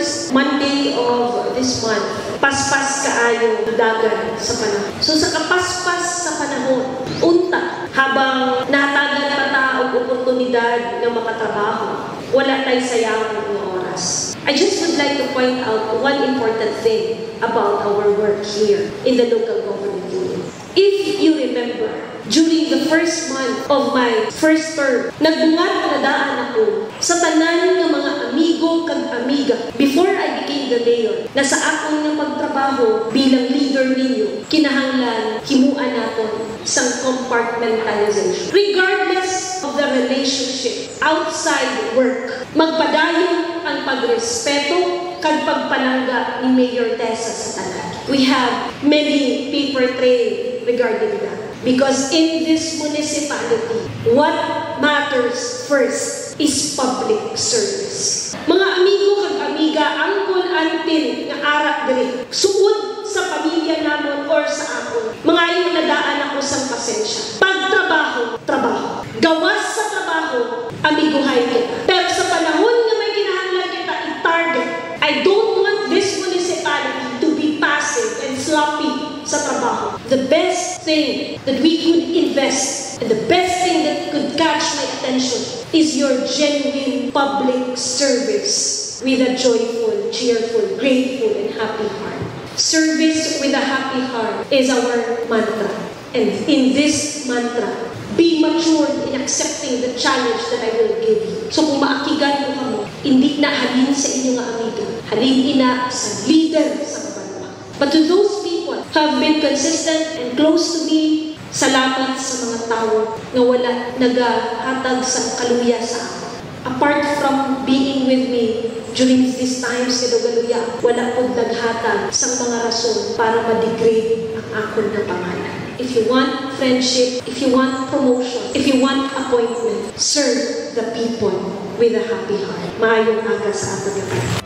first Monday of this month, paspas kaayo dagan sa panahon. So sa kapaspas sa panahon, unta, habang natagan pa ta og oportunidad nga makatrabaho, wala tay sayang nga oras. I just would like to point out one important thing about our work here in the local government unit. If you remember, during the first month of my first term, nagbungat na daan ako sa tanan ng mga amigo kag amiga before I became the mayor, na sa akong nga pagtrabaho bilang leader ninyo, kinahanglan himuan naton sang compartmentalization. Regardless of the relationship outside work, magpadayon ang pagrespeto kag pagpalangga ni Mayor Tessa sa tanan. We have many paper trail regarding that. Because in this municipality, what matters first is public service. Mga amigo kag amiga, angkol antin nga arak diri, suod sa pamilya namon or sa akon, mga yung nadaan ako sa pasensya. Pagtrabaho, trabaho. Gawas sa trabaho, amiguhay kita. Pero sa panahon nga may kinahanglan kita i-target, I don't want this municipality to be passive and sloppy sa trabaho. The best thing that we could invest and the best thing that could catch my attention is your genuine public service with a joyful, cheerful, grateful, and happy heart. Service with a happy heart is our mantra. And in this mantra, be matured in accepting the challenge that I will give you. So kung maakigan mo kamo, hindi na halin sa inyong amiga, halin ina sa leader sa kabanwa. But to those people who have been consistent and close to me, salamat sa mga tao na wala nagahatag sa kaluya sa ako. Apart from being with me during these times sa Galuya, wala pong naghatag sa mga rason para ma-degrade ang akon na pangalan. If you want friendship, if you want promotion, if you want appointment, serve the people with a happy heart. Maayong aga sa ating lahat.